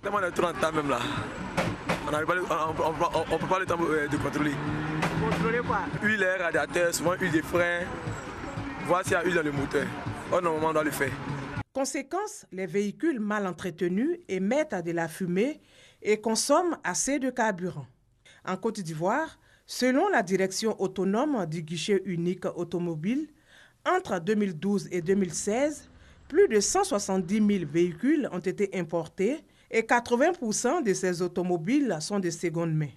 Tellement de temps même là. On ne peut pas le temps de contrôler. Contrôler quoi? Huile, radiateur, souvent huile de frein. Voir s'il y a huile dans le moteur. Normalement, on doit le faire. Conséquence, les véhicules mal entretenus émettent de la fumée et consomment assez de carburant. En Côte d'Ivoire, selon la direction autonome du guichet unique automobile, entre 2012 et 2016, plus de 170 000 véhicules ont été importés et 80% de ces automobiles sont de seconde main.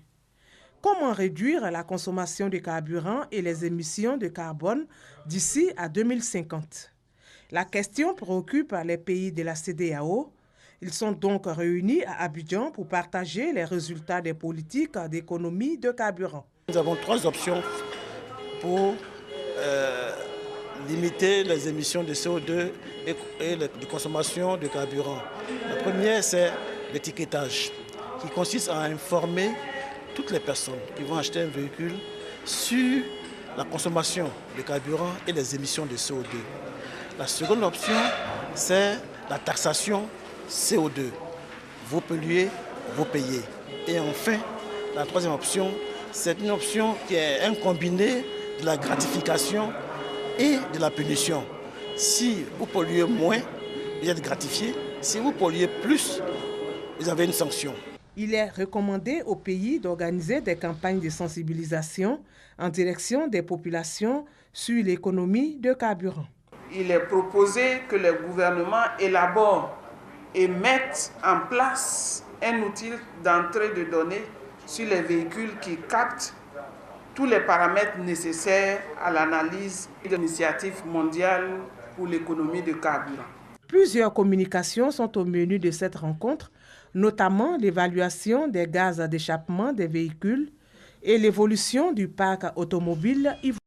Comment réduire la consommation de carburant et les émissions de carbone d'ici à 2050? La question préoccupe les pays de la CEDEAO. Ils sont donc réunis à Abidjan pour partager les résultats des politiques d'économie de carburant. Nous avons 3 options pour limiter les émissions de CO2 et la consommation de carburant. La première, c'est l'étiquetage, qui consiste à informer toutes les personnes qui vont acheter un véhicule sur la consommation de carburant et les émissions de CO2. La seconde option, c'est la taxation CO2. Vous polluez, vous payez. Et enfin, la troisième option, c'est une option qui est un combiné de la gratification et de la punition. Si vous polluez moins, vous êtes gratifié. Si vous polluez plus, vous avez une sanction. Il est recommandé aux pays d'organiser des campagnes de sensibilisation en direction des populations sur l'économie de carburant. Il est proposé que les gouvernements élaborent et mettent en place un outil d'entrée de données sur les véhicules qui captent tous les paramètres nécessaires à l'analyse de l'initiative mondiale pour l'économie de carburant. Plusieurs communications sont au menu de cette rencontre, notamment l'évaluation des gaz d'échappement des véhicules et l'évolution du parc automobile ivoirien.